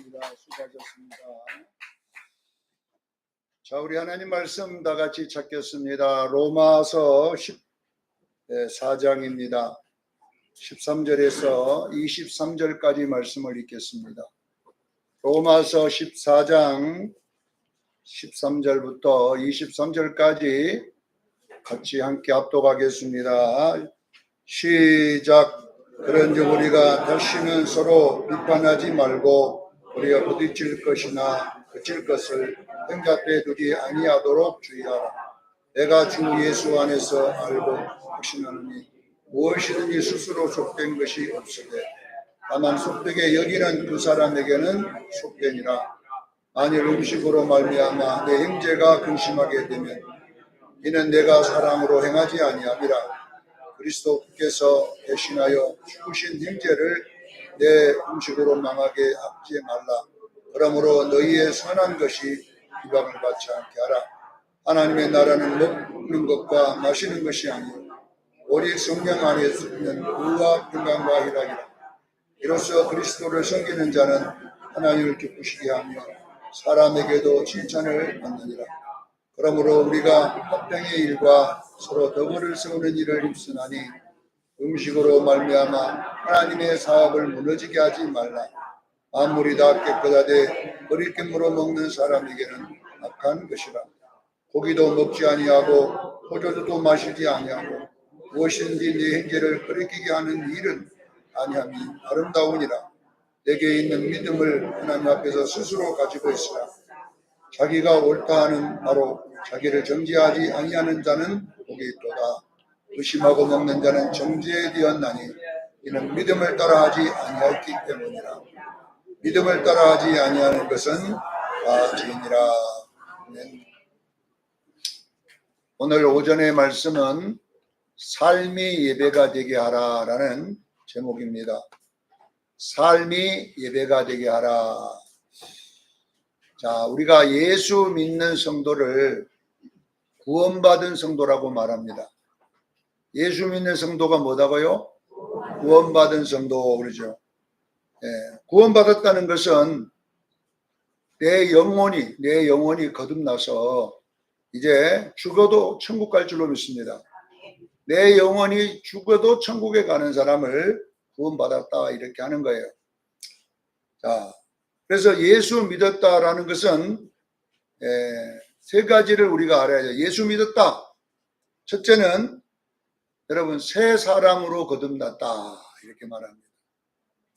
수고하셨습니다. 수고하셨습니다. 자, 우리 하나님 말씀 다 같이 찾겠습니다. 로마서 14장입니다. 13절에서 23절까지 말씀을 읽겠습니다. 로마서 14장 13절부터 23절까지 같이 함께 합독하겠습니다. 시작. 그런즉 우리가 다시는 서로 비판하지 말고 우리가 부딪힐 것이나 그칠 것을 생각해 두지 아니하도록 주의하라. 내가 주 예수 안에서 알고 확신하노니 무엇이든지 스스로 속된 것이 없으되 다만 속되게 여기는 그 사람에게는 속되니라. 만일 음식으로 말미암아 내 형제가 근심하게 되면 이는 내가 사랑으로 행하지 아니함이라. 그리스도께서 대신하여 죽으신 형제를 내 음식으로 망하게 하지 말라. 그러므로 너희의 선한 것이 비방을 받지 않게 하라. 하나님의 나라는 먹는 것과 마시는 것이 아니요 오직 성령 안에 있는 의와 평강과 희락이라. 이로써 그리스도를 섬기는 자는 하나님을 기쁘시게 하며 사람에게도 칭찬을 받느니라. 그러므로 우리가 합병의 일과 서로 덕을 세우는 일을 힘쓰나니 음식으로 말미암아 하나님의 사업을 무너지게 하지 말라. 만물이 다 깨끗하되 거리낌으로 먹는 사람에게는 악한 것이라. 고기도 먹지 아니하고 포도주도 마시지 아니하고 무엇이든지 내 형제를 거리끼게 하는 일은 아니함이 아름다우니라. 내게 있는 믿음을 하나님 앞에서 스스로 가지고 있으라. 자기가 옳다 하는 바로 자기를 정죄하지 아니하는 자는 복이 있도다. 의심하고 먹는 자는 정죄되었나니 이는 믿음을 따라하지 아니하였기 때문이라. 믿음을 따라하지 아니하는 것은 다 죄니라. 오늘 오전의 말씀은 삶이 예배가 되게 하라라는 제목입니다. 삶이 예배가 되게 하라. 자, 우리가 예수 믿는 성도를 구원받은 성도라고 말합니다. 예수 믿는 성도가 뭐다고요? 구원받은 성도 그러죠. 구원받았다는 것은 내 영혼이 거듭나서 이제 죽어도 천국 갈 줄로 믿습니다. 내 영혼이 죽어도 천국에 가는 사람을 구원받았다 이렇게 하는 거예요. 자, 그래서 예수 믿었다라는 것은 세 가지를 우리가 알아야죠. 예수 믿었다. 첫째는 여러분 새 사람으로 거듭났다 이렇게 말합니다.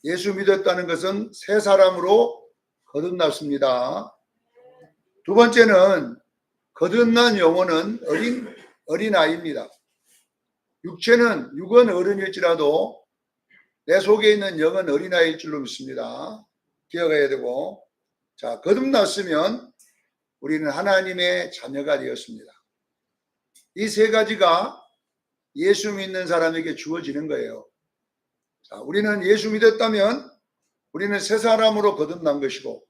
예수 믿었다는 것은 새 사람으로 거듭났습니다. 두 번째는 거듭난 영혼은 어린아이입니다. 육은 어른일지라도 내 속에 있는 영은 어린아이일 줄로 믿습니다. 기억해야 되고, 자, 거듭났으면 우리는 하나님의 자녀가 되었습니다. 이 세 가지가 예수 믿는 사람에게 주어지는 거예요. 자, 우리는 예수 믿었다면 우리는 새 사람으로 거듭난 것이고,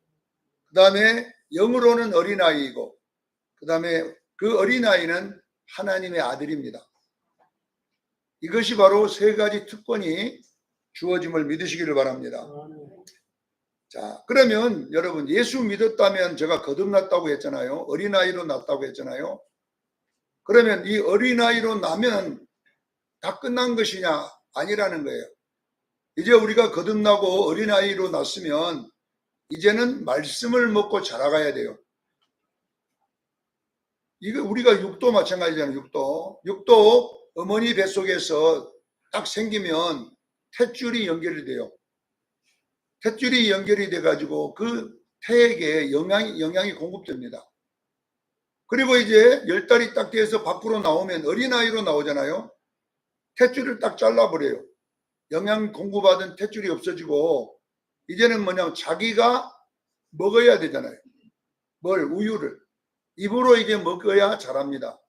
그 다음에 영으로는 어린아이이고, 그 다음에 그 어린아이는 하나님의 아들입니다. 이것이 바로 세 가지 특권이 주어짐을 믿으시기를 바랍니다. 자, 그러면 여러분 예수 믿었다면 제가 거듭났다고 했잖아요. 어린아이로 났다고 했잖아요. 그러면 이 어린아이로 나면 다 끝난 것이냐? 아니라는 거예요. 이제 우리가 거듭나고 어린아이로 났으면 이제는 말씀을 먹고 자라가야 돼요. 이거 우리가 육도 마찬가지잖아요. 육도 어머니 뱃속에서 딱 생기면 탯줄이 연결이 돼요. 탯줄이 연결이 돼가지고 그 태에게 영양이 공급됩니다. 그리고 이제 10달이 딱 돼서 밖으로 나오면 어린아이로 나오잖아요. 탯줄을 딱 잘라버려요. 영양 공급받은 탯줄이 없어지고 이제는 뭐냐면 자기가 먹어야 되잖아요. 우유를. 입으로 이제 먹어야 자랍니다.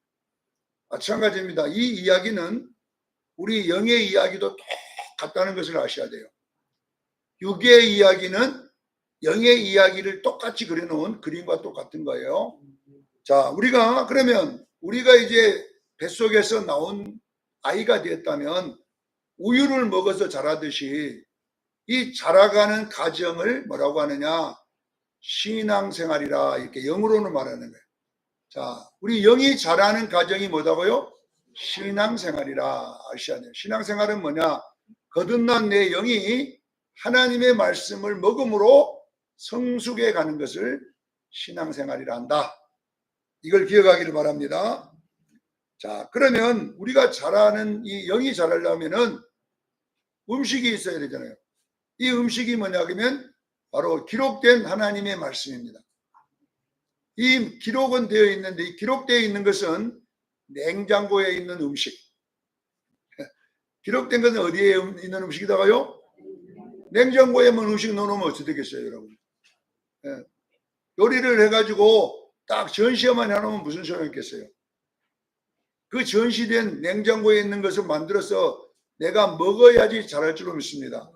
마찬가지입니다. 이 이야기는 우리 영의 이야기도 똑같다는 것을 아셔야 돼요. 육의 이야기는 영의 이야기를 똑같이 그려놓은 그림과 똑같은 거예요. 자, 그러면 우리가 이제 뱃속에서 나온 아이가 되었다면 우유를 먹어서 자라듯이 이 자라가는 과정을 뭐라고 하느냐? 신앙생활이라 이렇게 영어로는 말하는 거예요. 자, 우리 영이 자라는 과정이 뭐다고요? 신앙생활이라 아셔야 돼요. 신앙생활은 뭐냐? 거듭난 내 영이 하나님의 말씀을 먹음으로 성숙해 가는 것을 신앙생활이라 한다. 이걸 기억하기를 바랍니다. 자, 그러면 우리가 자라는 이 영이 자라려면은 음식이 있어야 되잖아요. 이 음식이 뭐냐 그러면 바로 기록된 하나님의 말씀입니다. 이 기록은 되어 있는데 이 기록되어 있는 것은 냉장고에 있는 음식. 기록된 것은 어디에 있는 음식이다가요? 냉장고에 뭐 음식 넣어놓으면 어떻게 되겠어요, 여러분? 예. 요리를 해가지고 딱 전시만 해놓으면 무슨 소용이 있겠어요? 그 전시된 냉장고에 있는 것을 만들어서 내가 먹어야지 잘할 줄로 믿습니다.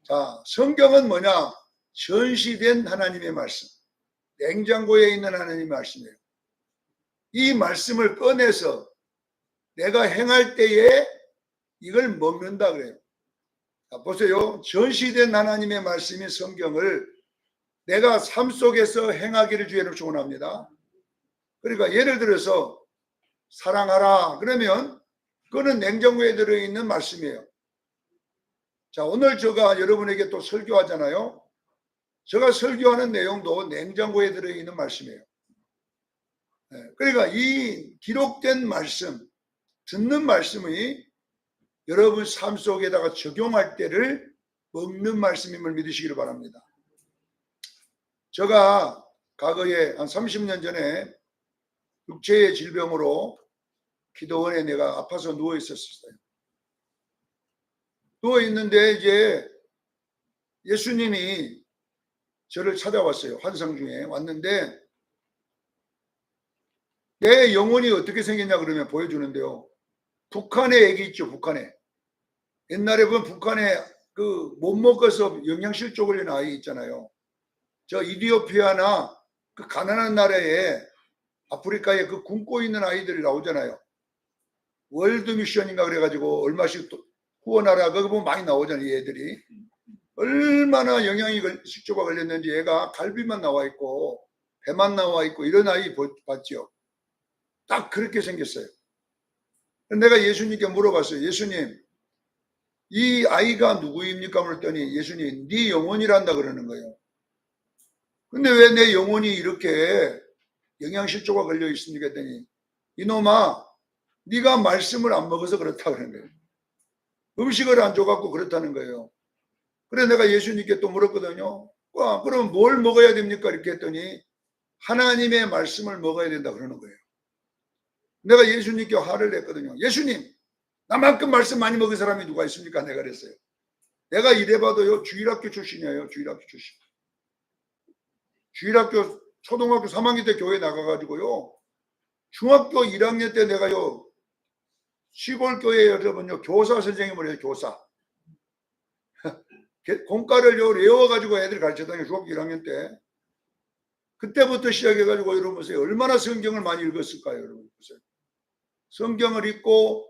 자, 성경은 뭐냐? 전시된 하나님의 말씀. 냉장고에 있는 하나님의 말씀이에요. 이 말씀을 꺼내서 내가 행할 때에 이걸 먹는다 그래요. 자, 보세요. 전시된 하나님의 말씀인 성경을 내가 삶 속에서 행하기를 주의로 축원합니다. 그러니까 예를 들어서 사랑하라 그러면 그거는 냉장고에 들어있는 말씀이에요. 자, 오늘 제가 여러분에게 또 설교하잖아요. 제가 설교하는 내용도 냉장고에 들어있는 말씀이에요. 그러니까 이 기록된 말씀, 듣는 말씀이 여러분 삶 속에다가 적용할 때를 먹는 말씀임을 믿으시기를 바랍니다. 제가 과거에 한 30년 전에 육체의 질병으로 기도원에 내가 아파서 누워 있었어요. 누워 있는데 이제 예수님이 저를 찾아왔어요. 환상 중에 왔는데 내 영혼이 어떻게 생겼냐 그러면 보여주는데요. 북한의 애기 있죠. 북한에. 옛날에 보면 북한에 그 못 먹어서 영양실조 걸린 아이 있잖아요. 저 이디오피아나 그 가난한 나라에 아프리카에 그 굶고 있는 아이들이 나오잖아요. 월드 미션인가 그래가지고 얼마씩 후원하라 그거 보면 많이 나오잖아요. 얘들이 얼마나 영양이 식조가 걸렸는지 얘가 갈비만 나와 있고 배만 나와 있고 이런 아이 봤죠. 딱 그렇게 생겼어요. 내가 예수님께 물어봤어요. 예수님 이 아이가 누구입니까? 그랬더니 예수님 네 영혼이란다 그러는 거예요. 근데 왜 내 영혼이 이렇게 영양실조가 걸려 있습니까? 했더니 이놈아 네가 말씀을 안 먹어서 그렇다 그러는 거예요. 음식을 안 줘갖고 그렇다는 거예요. 그래 내가 예수님께 또 물었거든요. 그럼 뭘 먹어야 됩니까? 이렇게 했더니 하나님의 말씀을 먹어야 된다 그러는 거예요. 내가 예수님께 화를 냈거든요. 예수님 나만큼 말씀 많이 먹은 사람이 누가 있습니까? 내가 그랬어요. 내가 이래봐도요 주일학교 출신이에요. 주일학교 출신. 주일학교 초등학교 3학년 때 교회 나가가지고요 중학교 1학년 때 내가요 시골 교회 여러분요 교사 선생님을 해요. 교사 공과를요 외워가지고 애들 가르쳤다니까 중학교 1학년 때 그때부터 시작해가지고 여러분 보세요. 얼마나 성경을 많이 읽었을까요? 여러분 보세요. 성경을 읽고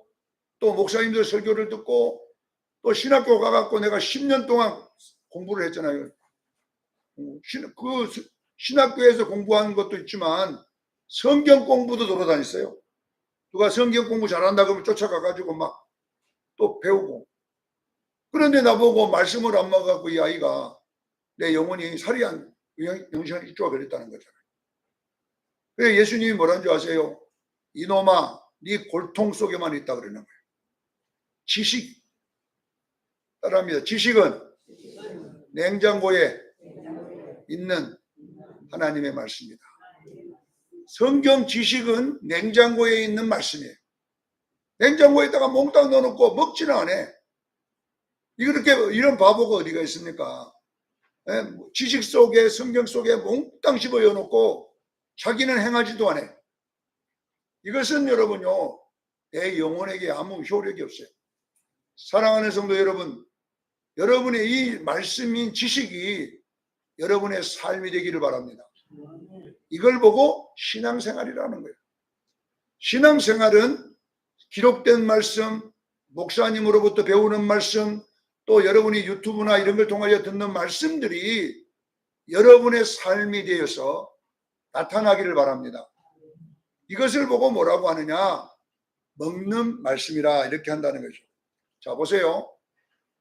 또 목사님들 설교를 듣고 또 신학교 가갖고 내가 10년 동안 공부를 했잖아요. 그 신학교에서 공부하는 것도 있지만 성경 공부도 돌아다녔어요. 누가 성경 공부 잘한다 그러면 쫓아가가지고 막 또 배우고. 그런데 나보고 말씀을 안 먹어갖고 이 아이가 내 영혼이 살이 안 영신한 입조가 걸렸다는 거잖아요. 그래서 예수님이 뭐라는 줄 아세요? 이놈아 네 골통 속에만 있다 그러는 거예요. 지식 따라합니다. 지식은 냉장고에 있는 하나님의 말씀입니다. 성경 지식은 냉장고에 있는 말씀이에요. 냉장고에다가 몽땅 넣어놓고 먹지는 않아. 이렇게 이런 바보가 어디가 있습니까? 지식 속에 성경 속에 몽땅 집어넣어놓고 자기는 행하지도 않아. 이것은 여러분요 내 영혼에게 아무 효력이 없어요. 사랑하는 성도 여러분, 여러분의 이 말씀인 지식이 여러분의 삶이 되기를 바랍니다. 이걸 보고 신앙생활이라는 거예요. 신앙생활은 기록된 말씀, 목사님으로부터 배우는 말씀, 또 여러분이 유튜브나 이런 걸 통하여 듣는 말씀들이 여러분의 삶이 되어서 나타나기를 바랍니다. 이것을 보고 뭐라고 하느냐? 먹는 말씀이라 이렇게 한다는 거죠. 자, 보세요.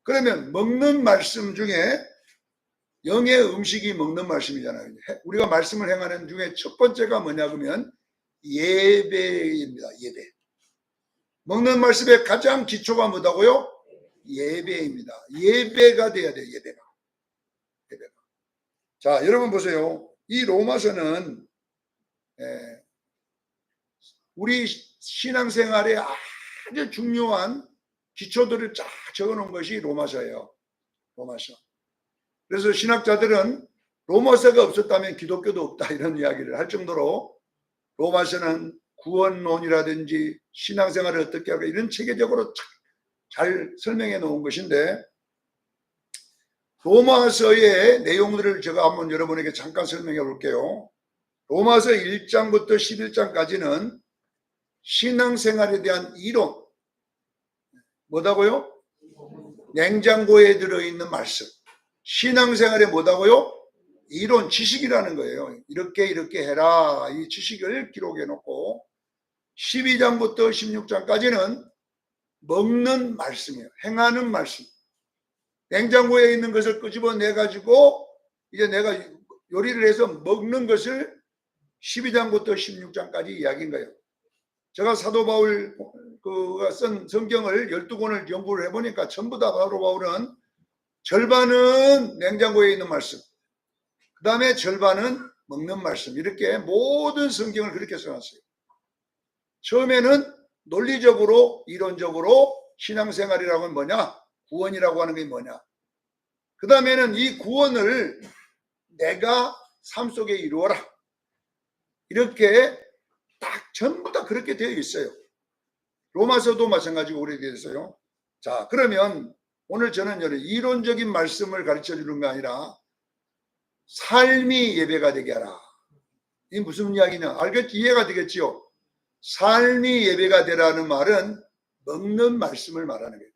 그러면 먹는 말씀 중에 영의 음식이 먹는 말씀이잖아요. 우리가 말씀을 행하는 중에 첫 번째가 뭐냐 그러면 예배입니다. 예배. 먹는 말씀의 가장 기초가 뭐다고요? 예배입니다. 예배가 돼야 돼요. 예배가. 자, 여러분 보세요. 이 로마서는 우리 신앙생활에 아주 중요한 기초들을 쫙 적어놓은 것이 로마서예요. 로마서. 그래서 신학자들은 로마서가 없었다면 기독교도 없다 이런 이야기를 할 정도로 로마서는 구원론이라든지 신앙생활을 어떻게 하고 이런 체계적으로 잘 설명해 놓은 것인데, 로마서의 내용들을 제가 한번 여러분에게 잠깐 설명해 볼게요. 로마서 1장부터 11장까지는 신앙생활에 대한 이론, 뭐다고요? 냉장고에 들어있는 말씀. 신앙생활에 뭐다고요? 이론, 지식이라는 거예요. 이렇게 해라. 이 지식을 기록해 놓고 12장부터 16장까지는 먹는 말씀이에요. 행하는 말씀. 냉장고에 있는 것을 끄집어내 가지고 이제 내가 요리를 해서 먹는 것을 12장부터 16장까지 이야기인 거예요. 제가 사도 바울 그가 쓴 성경을 12권을 연구를 해보니까 전부 다 사도 바울은 절반은 냉장고에 있는 말씀, 그 다음에 절반은 먹는 말씀, 이렇게 모든 성경을 그렇게 써놨어요. 처음에는 논리적으로 이론적으로 신앙생활이라고 하면 뭐냐, 구원이라고 하는 게 뭐냐, 그 다음에는 이 구원을 내가 삶 속에 이루어라, 이렇게 딱 전부 다 그렇게 되어 있어요. 로마서도 마찬가지고 그렇게 되어 있어요. 자, 그러면 오늘 저는 이론적인 말씀을 가르쳐 주는 게 아니라 삶이 예배가 되게 하라. 이게 무슨 이야기냐? 알겠지? 이해가 되겠지요? 삶이 예배가 되라는 말은 먹는 말씀을 말하는 거예요.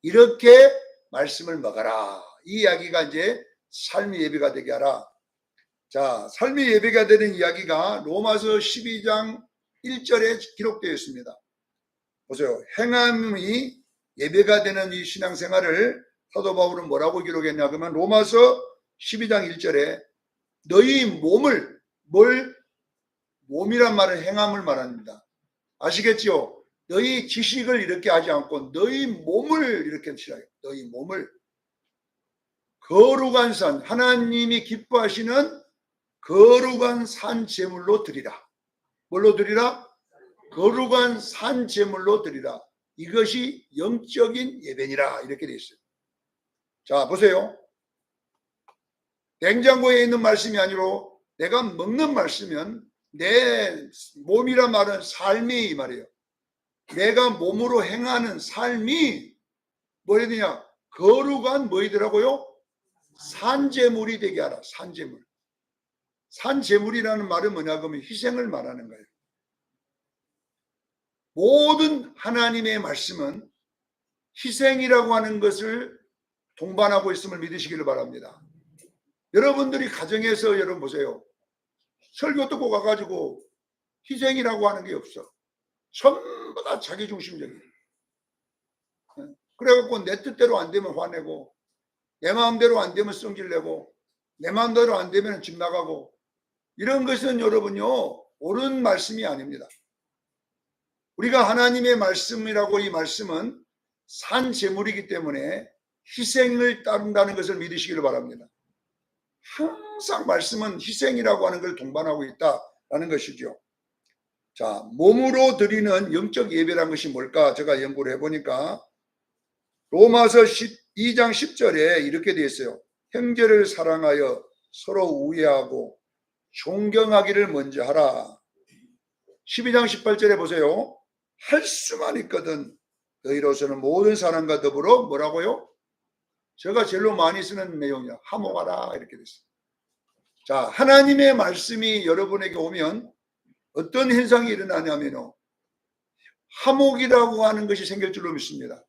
이렇게 말씀을 먹어라. 이 이야기가 이제 삶이 예배가 되게 하라. 자, 삶이 예배가 되는 이야기가 로마서 12장 1절에 기록되어 있습니다. 보세요. 행함이 예배가 되는 이 신앙생활을 사도 바울은 뭐라고 기록했냐 그러면 로마서 12장 1절에 너희 몸을, 몸이란 말은 행함을 말합니다. 아시겠지요? 너희 지식을 이렇게 하지 않고 너희 몸을 이렇게 치라요. 너희 몸을 거룩한 산, 하나님이 기뻐하시는 거룩한 산 제물로 드리라. 뭘로 드리라? 거룩한 산 제물로 드리라. 이것이 영적인 예배니라. 이렇게 되어 있어요. 자, 보세요. 냉장고에 있는 말씀이 아니라 내가 먹는 말씀이면 내 몸이란 말은 삶이 이 말이에요. 내가 몸으로 행하는 삶이 뭐라 되냐? 거룩한 뭐이더라고요? 산제물이 되게 하라. 산제물. 산제물이라는 말은 뭐냐 그러면 희생을 말하는 거예요. 모든 하나님의 말씀은 희생이라고 하는 것을 동반하고 있음을 믿으시기를 바랍니다. 여러분들이 가정에서 여러분 보세요. 설교 듣고 가가지고 희생이라고 하는 게 없어. 전부 다 자기중심적이에요. 그래갖고 내 뜻대로 안 되면 화내고 내 마음대로 안 되면 성질내고 내 마음대로 안 되면 집 나가고, 이런 것은 여러분요 옳은 말씀이 아닙니다. 우리가 하나님의 말씀이라고, 이 말씀은 산 제물이기 때문에 희생을 따른다는 것을 믿으시기를 바랍니다. 항상 말씀은 희생이라고 하는 걸 동반하고 있다라는 것이죠. 자, 몸으로 드리는 영적 예배라는 것이 뭘까? 제가 연구를 해보니까 로마서 2장 10절에 이렇게 되어 있어요. 형제를 사랑하여 서로 우애하고 존경하기를 먼저 하라. 12장 18절에 보세요. 할 수만 있거든 너희로서는 모든 사람과 더불어 뭐라고요? 제가 제일 많이 쓰는 내용이야. 화목하라 이렇게 됐어요. 자, 하나님의 말씀이 여러분에게 오면 어떤 현상이 일어나냐면요, 화목이라고 하는 것이 생길 줄로 믿습니다.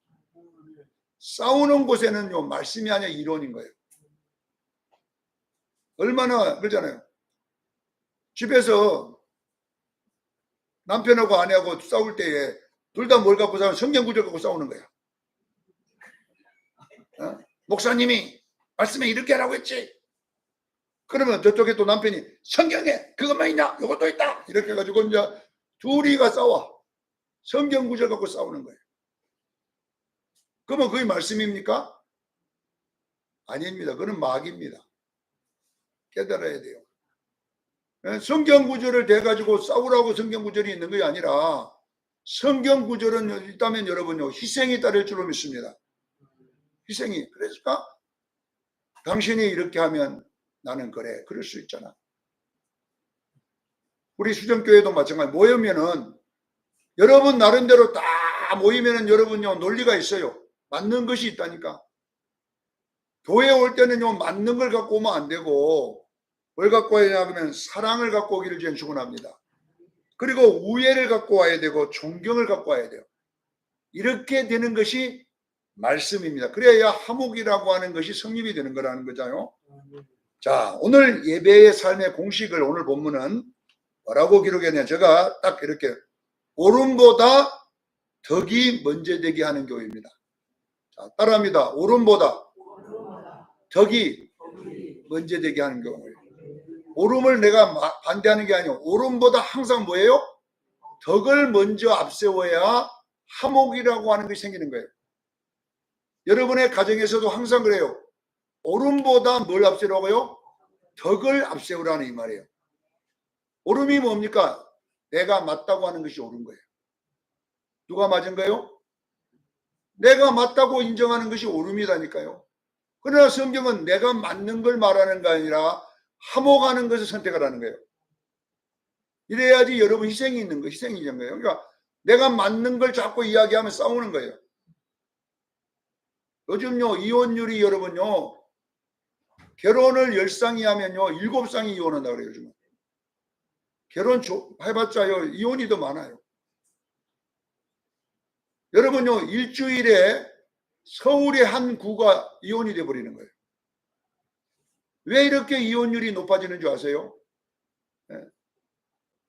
싸우는 곳에는요 말씀이 아니라 이론인 거예요. 얼마나 그러잖아요. 집에서 남편하고 아내하고 싸울 때에 둘 다 뭘 갖고 싸우면 성경 구절 갖고 싸우는 거야. 목사님이 말씀에 이렇게 하라고 했지. 그러면 저쪽에 또 남편이 성경에 그것만 있나? 이것도 있다. 이렇게 해가지고 이제 둘이가 싸워. 성경 구절 갖고 싸우는 거예요. 그러면 그게 말씀입니까? 아닙니다. 그건 마귀입니다. 깨달아야 돼요. 성경 구절을 대가지고 싸우라고 성경 구절이 있는 게 아니라 성경 구절은 있다면 여러분요 희생이 따를 줄로 믿습니다. 희생이. 그러니까 당신이 이렇게 하면 나는 그래. 그럴 수 있잖아. 우리 수정교회도 마찬가지. 모이면은 여러분 나름대로 다 모이면은 여러분요 논리가 있어요. 맞는 것이 있다니까. 교회 올 때는요 맞는 걸 갖고 오면 안 되고 뭘 갖고 와야 하면 사랑을 갖고 오기를 저는 축원합니다. 그리고 우애를 갖고 와야 되고 존경을 갖고 와야 돼요. 이렇게 되는 것이 말씀입니다. 그래야 화목이라고 하는 것이 성립이 되는 거라는 거잖아요. 자, 오늘 예배의 삶의 공식을 오늘 본문은 뭐라고 기록했냐? 제가 딱 이렇게 오름보다 덕이 먼저 되게 하는 교회입니다. 자, 따라합니다. 오름보다 덕이 먼저 되게 하는 교회. 오름을 내가 반대하는 게 아니고 오름보다 항상 뭐예요? 덕을 먼저 앞세워야 화목이라고 하는 것이 생기는 거예요. 여러분의 가정에서도 항상 그래요. 오름보다 뭘 앞세우라고요? 덕을 앞세우라는 이 말이에요. 오름이 뭡니까? 내가 맞다고 하는 것이 옳은 거예요. 누가 맞은 거예요? 내가 맞다고 인정하는 것이 오름이라니까요. 그러나 성경은 내가 맞는 걸 말하는 게 아니라 화목하는 것을 선택하라는 거예요. 이래야지 여러분 희생이 있는 거, 희생이 있는 거예요. 그러니까 내가 맞는 걸 자꾸 이야기하면 싸우는 거예요. 요즘요 이혼율이 여러분요 결혼을 10쌍이 하면요 7쌍이 이혼한다 그래요. 요즘은 결혼 해봤자요 이혼이 더 많아요. 여러분요 일주일에 서울의 한 구가 이혼이 돼버리는 거예요. 왜 이렇게 이혼율이 높아지는 줄 아세요? 네.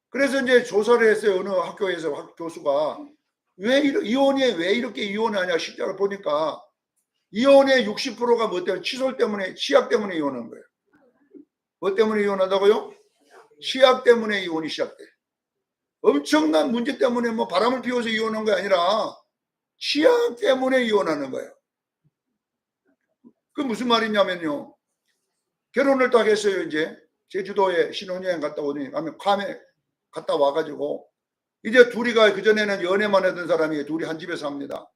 그래서 이제 조사를 했어요. 어느 학교에서 교수가 왜 이혼이 왜 이렇게 이혼하냐 실제로 보니까 이혼의 60%가 뭐 때문에 칫솔 때문에 치약 때문에 이혼한 거예요. 뭐 때문에 이혼한다고요? 치약 때문에 이혼이 시작돼. 엄청난 문제 때문에 뭐 바람을 피워서 이혼한 게 아니라 치약 때문에 이혼하는 거예요. 그 무슨 말이냐면요. 결혼을 딱 했어요. 이제 제주도에 신혼여행 갔다 오더니 괌에 갔다 와가지고 이제 둘이가 그전에는 연애만 하던 사람이 둘이 한 집에 삽니다.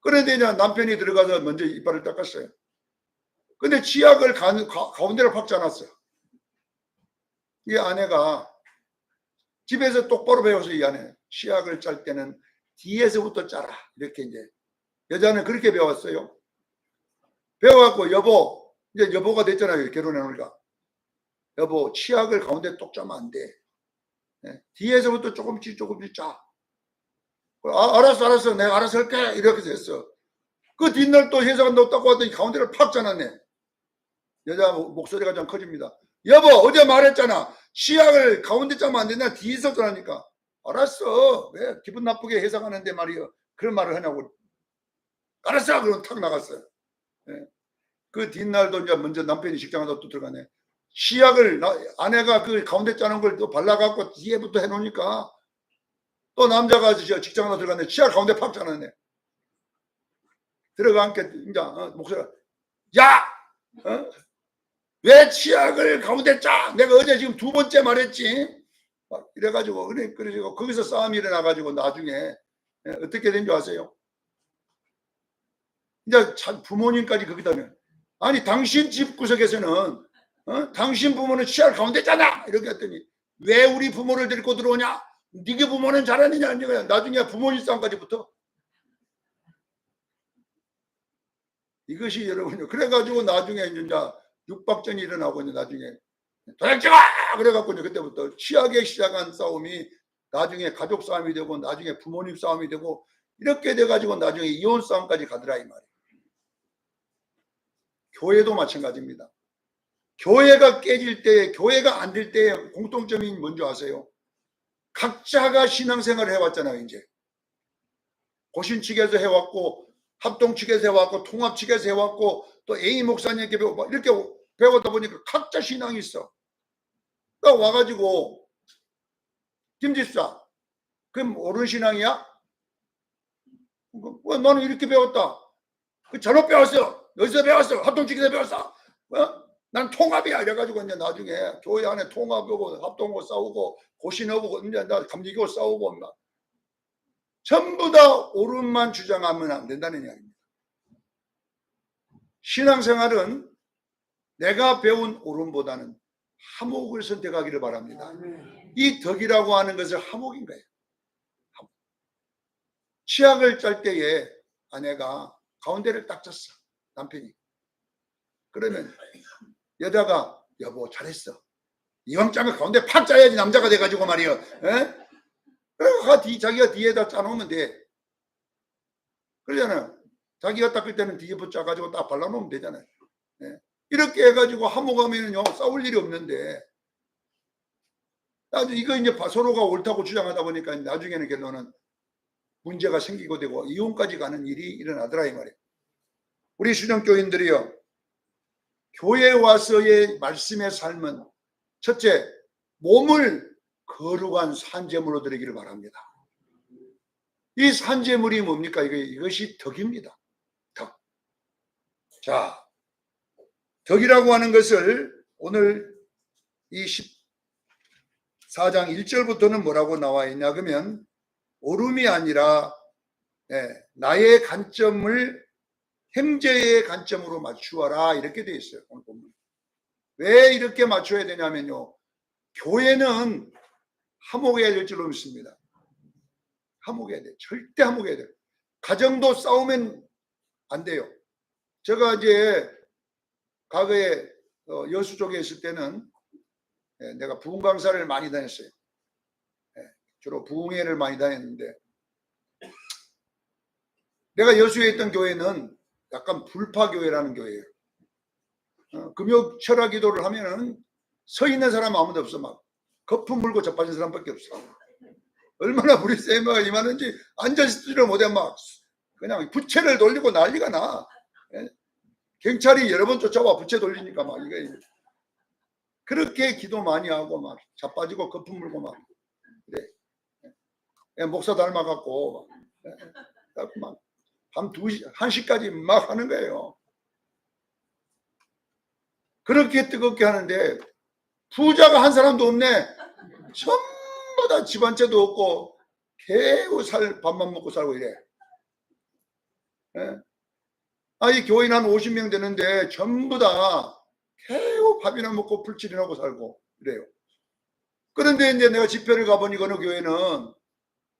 그런데 이제 남편이 들어가서 먼저 이빨을 닦았어요. 근데 치약을 가운데로 팍 짜놨어요. 이 아내가 집에서 똑바로 배워서 이 아내 치약을 짤 때는 뒤에서부터 짜라. 이렇게 이제 여자는 그렇게 배웠어요. 배워갖고 여보 이제 여보가 됐잖아요. 결혼해놓으니까 여보 치약을 가운데 똑 짜면 안 돼. 네. 뒤에서부터 조금씩 짜. 알았어 내가 알아서 할게 이렇게 됐어. 그 뒷날 또 회사 간다고 왔더니 가운데를 팍 짜놨네. 여자 목소리가 좀 커집니다. 여보 어제 말했잖아 치약을 가운데 짜면 안 되냐 뒤에서 짜라니까. 알았어 왜 기분 나쁘게 회사 가는데 말이야 그런 말을 하냐고. 알았어 그럼 탁 나갔어요. 네. 그 뒷날도 이제 먼저 남편이 직장에서 또 들어가네. 치약을 아내가 그 가운데 짜는 걸 또 발라갖고 뒤에부터 해놓으니까 또 남자가 직장으로 들어갔네. 치약 가운데 팍 짜놨네. 들어가니까 이제 목소리가 야! 왜 치약을 가운데 짜? 내가 어제 지금 2번째 말했지? 막 이래가지고 그래가지고 거기서 싸움이 일어나가지고 나중에 어떻게 된 줄 아세요? 이제 부모님까지 거기다 아니 당신 집구석에서는 당신 부모는 치약 가운데 짜나? 이렇게 했더니 왜 우리 부모를 데리고 들어오냐? 네가 부모는 잘하느냐 아니냐? 나중에 부모님 싸움까지 붙어. 이것이 여러분요. 그래가지고 나중에 이제 육박전이 일어나고 이제 나중에 도둑질아! 그래갖고 이제 그때부터 치약에 시작한 싸움이 나중에 가족 싸움이 되고 나중에 부모님 싸움이 되고 이렇게 돼가지고 나중에 이혼 싸움까지 가더라 이 말이에요. 교회도 마찬가지입니다. 교회가 깨질 때, 교회가 안 될 때 공통점이 뭔지 아세요? 각자가 신앙생활을 해왔잖아요. 이제 고신 측에서 해왔고, 합동 측에서 해왔고, 통합 측에서 해왔고, 또 A 목사님께 배우고 이렇게 배웠다 보니까 각자 신앙이 있어. 딱 와가지고 김집사, 그럼 옳은 신앙이야? 너는 이렇게 배웠다. 잘못 배웠어. 여기서 배웠어. 합동 측에서 배웠어. 난 통합이야. 이래가지고 이제 나중에 교회 안에 통합하고 합동하고 싸우고 고신하고 이제 감리교 싸우고 막 전부 다 옳은만 주장하면 안 된다는 이야기입니다. 신앙생활은 내가 배운 옳음보다는 화목을 선택하기를 바랍니다. 이 덕이라고 하는 것은 화목인 거예요. 치약을 짤 때에 아내가 가운데를 딱 짰어. 남편이. 그러면 여자가 여보 잘했어. 이왕 짜면 가운데 팍 짜야지 남자가 돼가지고 말이요. 자기가 뒤에다 짜놓으면 돼. 그러잖아요. 자기가 닦을 때는 뒤에 짜가지고 딱 발라놓으면 되잖아요. 이렇게 해가지고 화목하면요 싸울 일이 없는데 나중에 이거 이제 서로가 옳다고 주장하다 보니까 나중에는 결론은 문제가 생기고 되고 이혼까지 가는 일이 일어나더라 이 말이에요. 우리 수정교인들이요 교회에 와서의 말씀의 삶은 첫째 몸을 거룩한 산제물로 드리기를 바랍니다. 이 산제물이 뭡니까? 이것이 덕입니다. 덕. 자, 덕이라고 하는 것을 오늘 이 14장 1절부터는 뭐라고 나와 있냐 그러면 옳음이 아니라 나의 관점을 형제의 관점으로 맞추어라 이렇게 되어 있어요. 오늘 보면. 왜 이렇게 맞춰야 되냐면요. 교회는 화목해야 될 줄로 믿습니다. 화목해야 돼요. 절대 화목해야 돼요. 가정도 싸우면 안 돼요. 제가 이제 과거에 여수 쪽에 있을 때는 내가 부흥 강사를 많이 다녔어요. 주로 부흥회를 많이 다녔는데 내가 여수에 있던 교회는 약간 불파교회라는 교회예요. 금요 철학 기도를 하면은 서 있는 사람 아무도 없어. 막 거품 물고 자빠진 사람밖에 없어. 얼마나 불이 세면 임하는지 앉아있지를 못해. 막 그냥 부채를 돌리고 난리가 나. 경찰이 여러 번 쫓아와 부채 돌리니까 막 이거 그렇게 기도 많이 하고 막 자빠지고 거품 물고 막 그래. 목사 닮아갖고 막 밤 2시, 1시까지 막 하는 거예요. 그렇게 뜨겁게 하는데 부자가 한 사람도 없네. 전부 다 집안채도 없고 개우 밥만 먹고 살고 이래. 이 교인 한 50명 되는데 전부 다 개우 밥이나 먹고 풀칠이나 하고 살고 그래요. 그런데 이제 내가 집회를 가보니 어느 교회는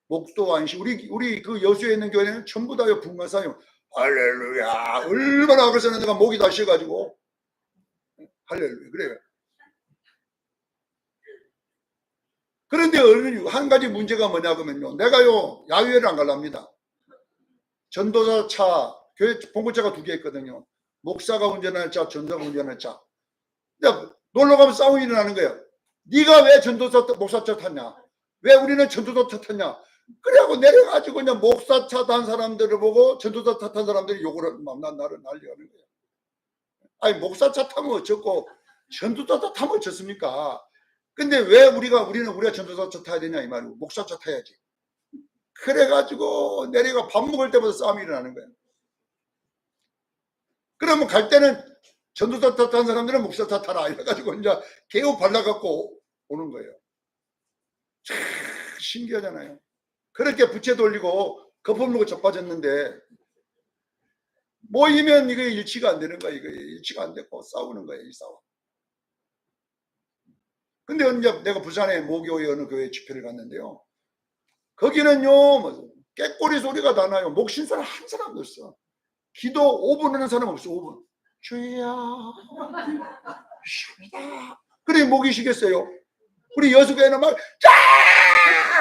목도 안시 우리 그 여수에 있는 교회는 전부 다 분가사요. 할렐루야. 얼마나 그래서 내가 목이 다 쉬어가지고 할렐루야 그래요. 그런데 한 가지 문제가 뭐냐 그러면요. 내가요 야유회를 안 갈랍니다. 전도사 차 교회 봉고차가 2개 있거든요. 목사가 운전하는 차, 전도사가 운전하는 차. 놀러 가면 싸움이 일어나는 거예요. 네가 왜 전도사 목사차 탔냐? 왜 우리는 전도사 차 탔냐? 그래갖고 내려가지고 그냥 목사차 탄 사람들을 보고 전도사 차 탄 사람들이 욕을 나를 난리하는 거예요. 아니 목사차 타면 어쩌고 전도사 타면 어쩌습니까? 근데 왜 우리가 전도사 타야 되냐 이 말이고 목사차 타야지. 그래가지고 내려가 밥 먹을 때부터 싸움이 일어나는 거예요. 그러면 갈 때는 전도사 탄 사람들은 목사차 타라 이래가지고 이제 개우 발라갖고 오는 거예요. 참 신기하잖아요. 그렇게 부채 돌리고 거품 물고 자빠졌는데 모이면 이거 일치가 안 되는 거야. 이거 일치가 안 되고 싸우는 거예요. 이 싸움. 근데 이제 내가 부산에 모교회 어느 교회 집회를 갔는데요. 거기는요 깨꼬리 소리가 다 나요. 목신사람 한 사람도 없어. 기도 5분 하는 사람 없어. 5분. 주여 쉬다. 그래 목이 쉬겠어요. 우리 여수교회는 막 쫙!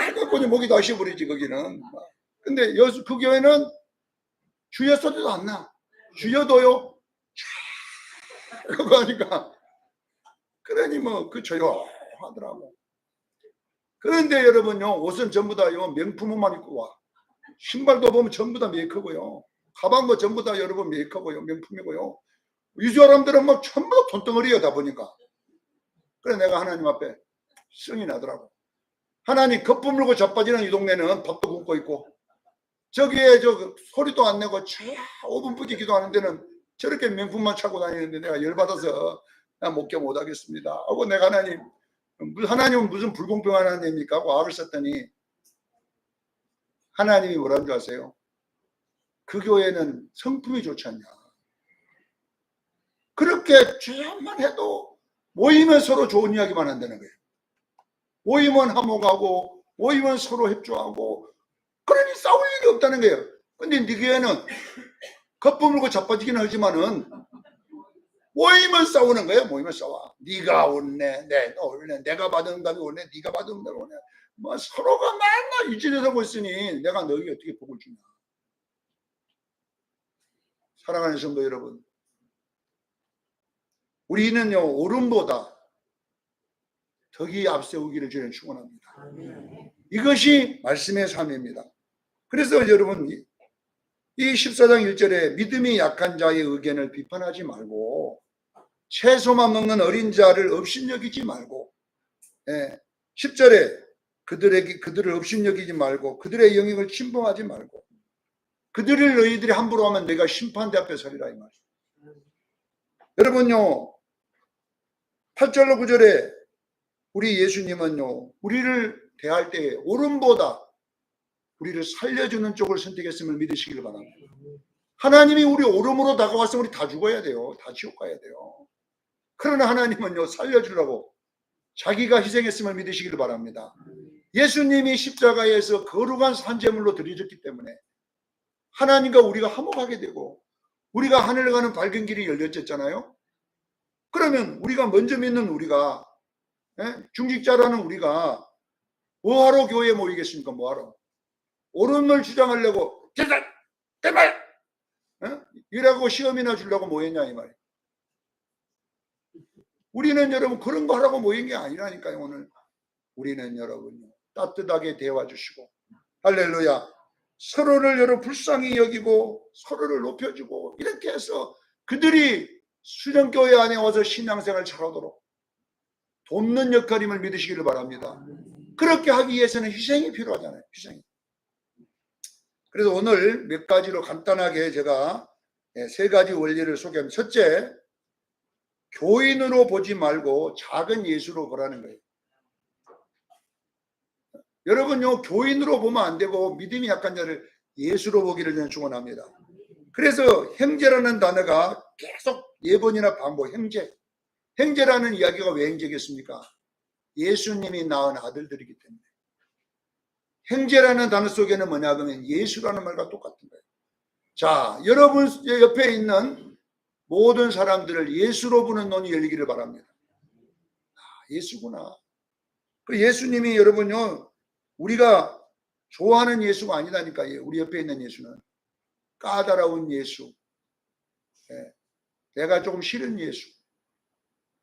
해갖고 목이 다 쉬어버리지 거기는. 근데 그 교회는 주여 소리도 안 나. 주여도요. 그러고 하니까 그러니 뭐 그 조용하더라고. 그런데 여러분요, 옷은 전부 다 명품 옷만 입고 와. 신발도 보면 전부 다 메이크업이고요. 가방도 전부 다 여러분 메이크업이고요. 명품이고요. 이 사람들은 막 전부 다 돈덩어리야 다 보니까. 그래 내가 하나님 앞에 성이 나더라고. 하나님 겁 물고 자빠지는 이 동네는 밥도 굶고 있고, 저기에 소리도 안 내고 5분 뿌지 기도하는 데는 저렇게 명품만 차고 다니는데 내가 열받아서 못 하겠습니다 하고, 내가 하나님은 무슨 불공평한 하나님입니까 하고 악을 썼더니, 하나님이 뭐라는 줄 아세요? 그 교회는 성품이 좋지 않냐. 그렇게 주야만 해도 모이면 서로 좋은 이야기만 한다는 거예요. 모이면 화목하고 모이면 서로 협조하고, 그러니 싸울 일이 없다는 거예요. 근데 네 교회는 겁부물고 자빠지기는 하지만은 모이면 싸우는 거예요. 모이면 싸워. 네가 옳네, 내가 옳네, 내가 받은 답이 옳네, 네가 받은 답이 옳네. 뭐 서로가 맨날 이질해서 고 있으니 내가 너에게 어떻게 복을 주냐. 사랑하는 성도 여러분, 우리는요 옳음보다 덕이 앞세우기를 주님 축원합니다. 이것이 말씀의 삶입니다. 그래서 여러분, 이 14장 1절에 믿음이 약한 자의 의견을 비판하지 말고, 채소만 먹는 어린 자를 업신여기지 말고, 10절에 그들을 업신여기지 말고, 그들의 영역을 침범하지 말고, 그들을 너희들이 함부로 하면 내가 심판대 앞에 서리라 이 말씀. 여러분요, 8절로 9절에 우리 예수님은요 우리를 대할 때 옳음보다 우리를 살려주는 쪽을 선택했음을 믿으시길 바랍니다. 하나님이 우리 옳음으로 다가왔으면 우리 다 죽어야 돼요. 다 지옥 가야 돼요. 그러나 하나님은요 살려주려고 자기가 희생했음을 믿으시길 바랍니다. 예수님이 십자가에서 거룩한 산제물로 드려졌기 때문에 하나님과 우리가 화목하게 되고, 우리가 하늘을 가는 밝은 길이 열렸잖아요. 그러면 우리가 먼저 믿는 우리가, 중직자라는 우리가 뭐하러 교회에 모이겠습니까? 뭐하러? 옳음을 주장하려고 대말 이라고 시험이나 주려고 모였냐 이 말이에요. 우리는 여러분 그런 거 하라고 모인 게 아니라니까요. 오늘 우리는 여러분 따뜻하게 대화 주시고, 할렐루야, 서로를 여러분 불쌍히 여기고 서로를 높여주고, 이렇게 해서 그들이 수련교회 안에 와서 신앙생활 잘하도록 돕는 역할임을 믿으시기를 바랍니다. 그렇게 하기 위해서는 희생이 필요하잖아요. 희생이. 그래서 오늘 몇 가지로 간단하게 제가 3가지 원리를 소개합니다. 첫째, 교인으로 보지 말고 작은 예수로 보라는 거예요. 여러분요 교인으로 보면 안 되고 믿음이 약한 자를 예수로 보기를 저는 축원합니다. 그래서 형제라는 단어가 계속 4번이나 반복. 형제라는 이야기가 왜 형제겠습니까? 예수님이 낳은 아들들이기 때문에. 형제라는 단어 속에는 뭐냐 그러면 예수라는 말과 똑같은 거예요. 자, 여러분 옆에 있는 모든 사람들을 예수로 보는 눈이 열리기를 바랍니다. 예수구나. 그 예수님이 여러분요 우리가 좋아하는 예수가 아니라니까요. 우리 옆에 있는 예수는 까다로운 예수, 내가 조금 싫은 예수,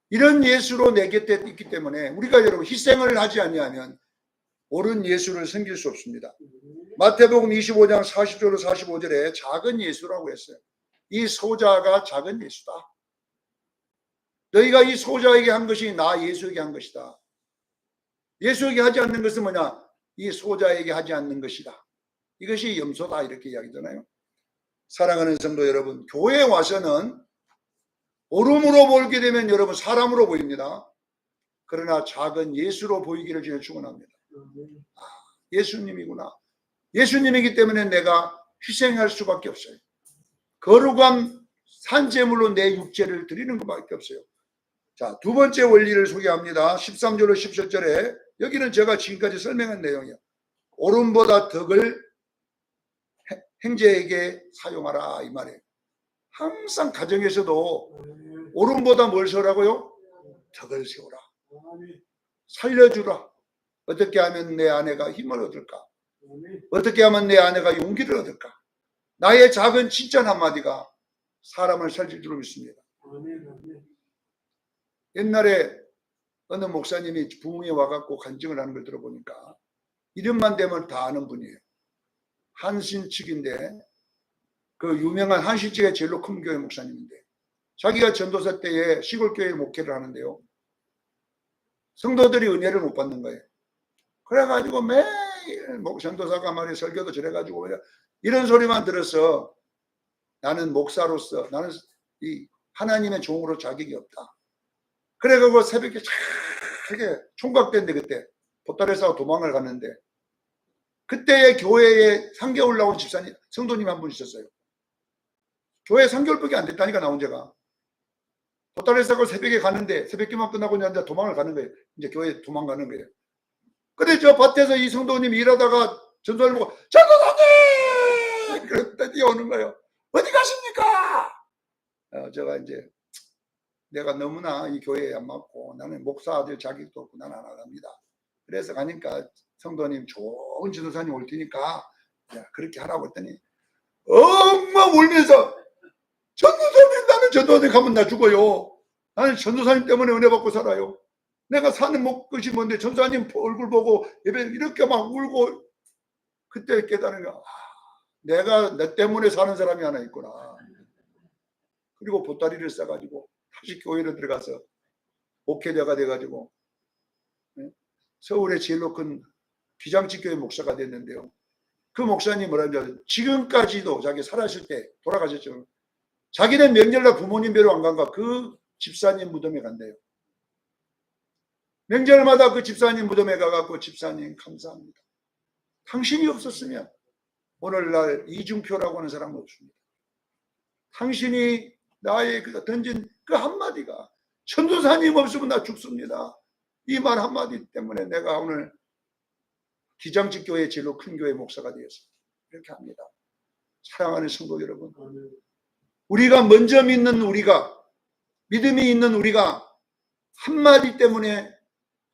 이런 예수로 내 곁에 있기 때문에 우리가 여러분 희생을 하지 아니하면 옳은 예수를 섬길 수 없습니다. 마태복음 25장 40절로 45절에 작은 예수라고 했어요. 이 소자가 작은 예수다. 너희가 이 소자에게 한 것이 나 예수에게 한 것이다. 예수에게 하지 않는 것은 뭐냐? 이 소자에게 하지 않는 것이다. 이것이 염소다, 이렇게 이야기잖아요. 사랑하는 성도 여러분, 교회에 와서는 옳음으로 보게 되면 여러분 사람으로 보입니다. 그러나 작은 예수로 보이기를 주님 축원합니다. 예수님이구나. 예수님이기 때문에 내가 희생할 수밖에 없어요. 거룩한 산제물로 내 육체를 드리는 것밖에 없어요. 자, 2번째 원리를 소개합니다. 13절로 17절에 여기는 제가 지금까지 설명한 내용이에요. 옳음보다 덕을 형제에게 사용하라 이 말이에요. 항상 가정에서도 옳음보다 뭘 세우라고요? 덕을 세우라. 살려주라. 어떻게 하면 내 아내가 힘을 얻을까? 어떻게 하면 내 아내가 용기를 얻을까? 나의 작은 칭찬 한마디가 사람을 살릴 줄 믿습니다. 옛날에 어느 목사님이 부흥에 와갖고 간증을 하는 걸 들어보니까 이름만 되면 다 아는 분이에요. 한신측인데 그 유명한 한신측의 제일로 큰 교회 목사님인데 자기가 전도사 때에 시골교회 목회를 하는데요. 성도들이 은혜를 못 받는 거예요. 그래가지고 매일 전도사가 말이야 설교도 저래가지고 이런 소리만 들어서 나는 목사로서 나는 이 하나님의 종으로 자격이 없다. 그래가지고 새벽에 크게 총각대인데 그때 보따리 싸고 도망을 갔는데 그때의 교회에 3개월 나온 집사님 성도님 한 분 있었어요. 교회 3개월밖에 안 됐다니까 나온 제가. 보따리 싸고 새벽에 가는데 새벽기만 끝나고 이제 도망을 가는 거예요. 이제 교회 도망가는 거예요. 근데 저 밭에서 이 성도님이 일하다가 전도사를 보고 전도사님! 그랬더니 뛰어오는 거예요. 어디 가십니까? 제가 이제 내가 너무나 이 교회에 안 맞고 나는 목사 아들 자격도 없고 나는 안 나갑니다. 그래서 가니까 성도님 좋은 전도사님 올 테니까 그렇게 하라고 했더니 엉망 울면서 전도사님 나는 전도사님 가면 나 죽어요. 나는 전도사님 때문에 은혜 받고 살아요. 내가 사는 것이 뭔데 전도사님 얼굴 보고 예배 이렇게 막 울고 그때 깨달은 거야. 내가 내 때문에 사는 사람이 하나 있구나. 그리고 보따리를 싸가지고 다시 교회로 들어가서 목회자가 돼가지고 서울의 제일로 큰 비장치교회 목사가 됐는데요. 그 목사님 뭐라냐 지금까지도 자기 살아있을 때 돌아가셨죠. 자기는 명절날 부모님 뵈러 안 간가 그 집사님 무덤에 간대요. 명절마다 그 집사님 무덤에 가갖고 집사님 감사합니다. 당신이 없었으면 오늘날 이중표라고 하는 사람은 없습니다. 당신이 나의 던진 그 한마디가 전도사님 없으면 나 죽습니다. 이 말 한마디 때문에 내가 오늘 기장직 교회 제일로 큰 교회 목사가 되었습니다. 이렇게 합니다. 사랑하는 성도 여러분, 우리가 먼저 믿는 우리가 믿음이 있는 우리가 한마디 때문에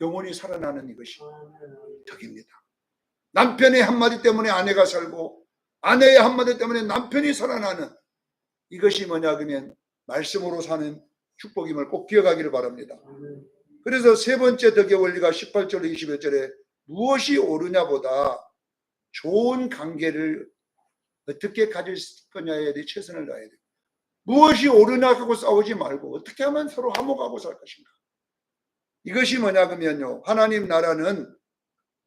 영혼이 살아나는 이것이 덕입니다. 남편의 한마디 때문에 아내가 살고 아내의 한마디 때문에 남편이 살아나는 이것이 뭐냐 그러면 말씀으로 사는 축복임을 꼭 기억하기를 바랍니다. 그래서 세 번째 덕의 원리가 18절 21절에 무엇이 옳으냐보다 좋은 관계를 어떻게 가질 거냐에 대해 최선을 다해야 돼요. 무엇이 옳으냐 하고 싸우지 말고 어떻게 하면 서로 화목하고 살 것인가. 이것이 뭐냐 그러면요. 하나님 나라는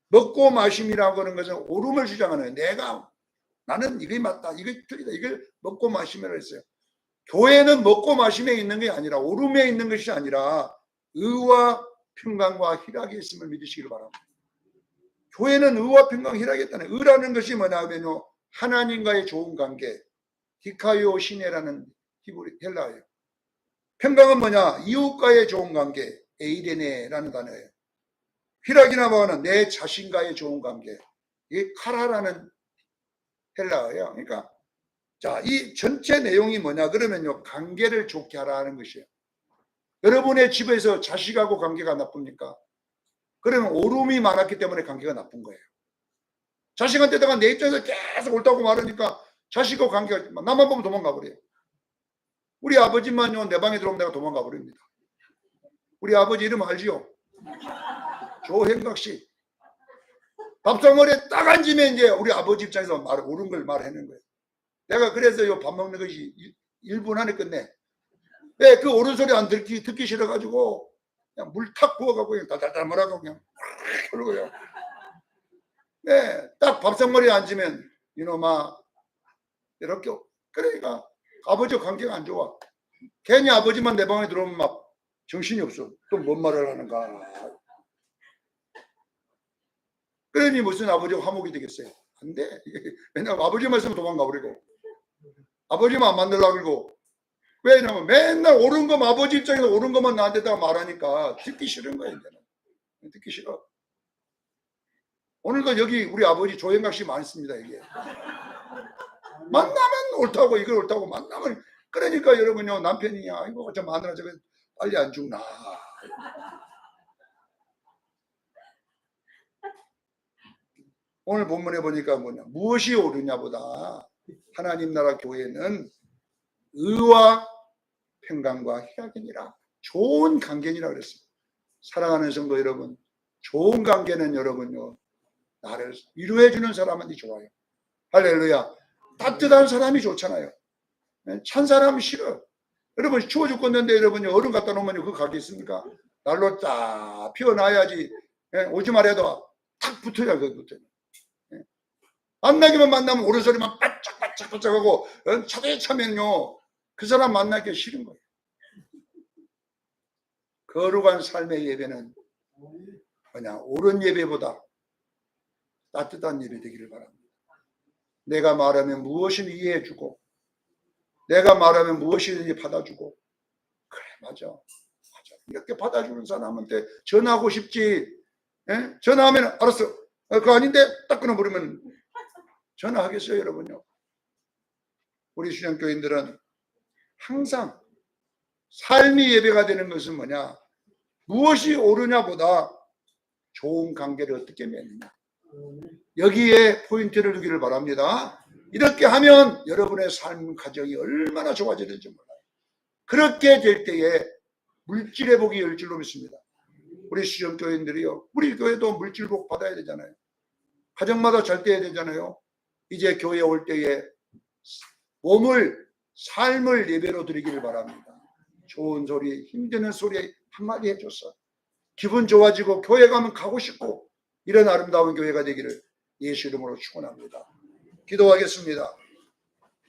먹고 마심이라고 하는 것은 옳음을 주장하는 내가 나는 이게 맞다. 이게 틀리다. 이걸 먹고 마심이라고 했어요. 교회는 먹고 마심에 있는 게 아니라 오름에 있는 것이 아니라 의와 평강과 희락이 있음을 믿으시길 바랍니다. 교회는 의와 평강, 희락이 있다는 의라는 것이 뭐냐 하면요. 하나님과의 좋은 관계, 디카이오 시네라는 히브리 헬라어예요. 평강은 뭐냐? 이웃과의 좋은 관계, 에이데네라는 단어예요. 희락이나 뭐는 내 자신과의 좋은 관계, 이게 카라라는 헬라어예요. 그러니까 자, 이 전체 내용이 뭐냐 그러면요. 관계를 좋게 하라는 것이에요. 여러분의 집에서 자식하고 관계가 나쁩니까? 그러면 오름이 많았기 때문에 관계가 나쁜 거예요. 자식한테다가 내 입장에서 계속 옳다고 말하니까 자식하고 관계가 나만 보면 도망가 버려요. 우리 아버지만요 내 방에 들어오면 내가 도망가 버립니다. 우리 아버지 이름 알지요? 조행각씨. 밥상머리에 딱 앉으면 이제 우리 아버지 입장에서 옳은 걸 말하는 거예요. 내가 그래서 요 밥 먹는 것이 1분 안에 끝내. 왜 그 옳은 소리 안 듣기 싫어가지고 그냥 물 탁 부어갖고 그냥 달달달 말하고 그냥 그러고요. 네, 딱 밥상머리에 앉으면 이놈아 이렇게 그러니까 아버지 관계가 안 좋아. 괜히 아버지만 내 방에 들어오면 막 정신이 없어. 또 뭔 말을 하는가. 그러니 무슨 아버지가 화목이 되겠어요? 안 돼. 왜냐면 아버지만 있으면 도망가 버리고 아버지만 안 만들려고 그러고 왜냐면 맨날 옳은 거 아버지 입장에서 옳은 것만 나한테다가 말하니까 듣기 싫은 거예요. 이제는. 듣기 싫어. 오늘도 여기 우리 아버지 조영각 씨 많습니다. 이게 만나면 옳다고 이걸 옳다고 만나면 그러니까 여러분요 남편이야 이거 저 마누라 저거 빨리 안 죽나. 오늘 본문에 보니까 뭐냐, 무엇이 옳으냐보다 하나님 나라 교회는 의와 평강과 희락이니라. 좋은 관계니라 그랬습니다. 사랑하는 성도 여러분, 좋은 관계는 여러분요, 나를 위로해 주는 사람한테 좋아요. 할렐루야. 따뜻한 사람이 좋잖아요. 찬 사람이 싫어요. 여러분 추워 죽겠는데 여러분이 얼음 갖다 놓으면 그거 가겠습니까? 날로 딱 피워놔야지. 오지 말아도 탁 붙어야 그것부터. 만나기만 만나면 오른소리만 바짝바짝바짝하고 차대차면요 그 사람 만나기 싫은 거예요. 거룩한 삶의 예배는 뭐냐, 옳은 예배보다 따뜻한 예배 되기를 바랍니다. 내가 말하면 무엇이든 이해해주고, 내가 말하면 무엇이든지 받아주고, 그래 맞아 이렇게 받아주는 사람한테 전화하고 싶지. 전화하면 알았어, 그거 아닌데 딱 끊어버리면 전화하겠어요 여러분요. 우리 수양교인들은 항상 삶이 예배가 되는 것은 뭐냐, 무엇이 옳으냐보다 좋은 관계를 어떻게 맺느냐, 여기에 포인트를 두기를 바랍니다. 이렇게 하면 여러분의 삶 가정이 얼마나 좋아지는지 몰라요. 그렇게 될 때에 물질의 복이 열 줄로 믿습니다. 우리 수정교인들이요, 우리 교회도 물질복 받아야 되잖아요. 가정마다 잘 돼야 되잖아요. 이제 교회 올 때에 몸을, 삶을 예배로 드리기를 바랍니다. 좋은 소리, 힘드는 소리 한마디 해줬어. 기분 좋아지고 교회 가면 가고 싶고, 이런 아름다운 교회가 되기를 예수 이름으로 축원합니다. 기도하겠습니다.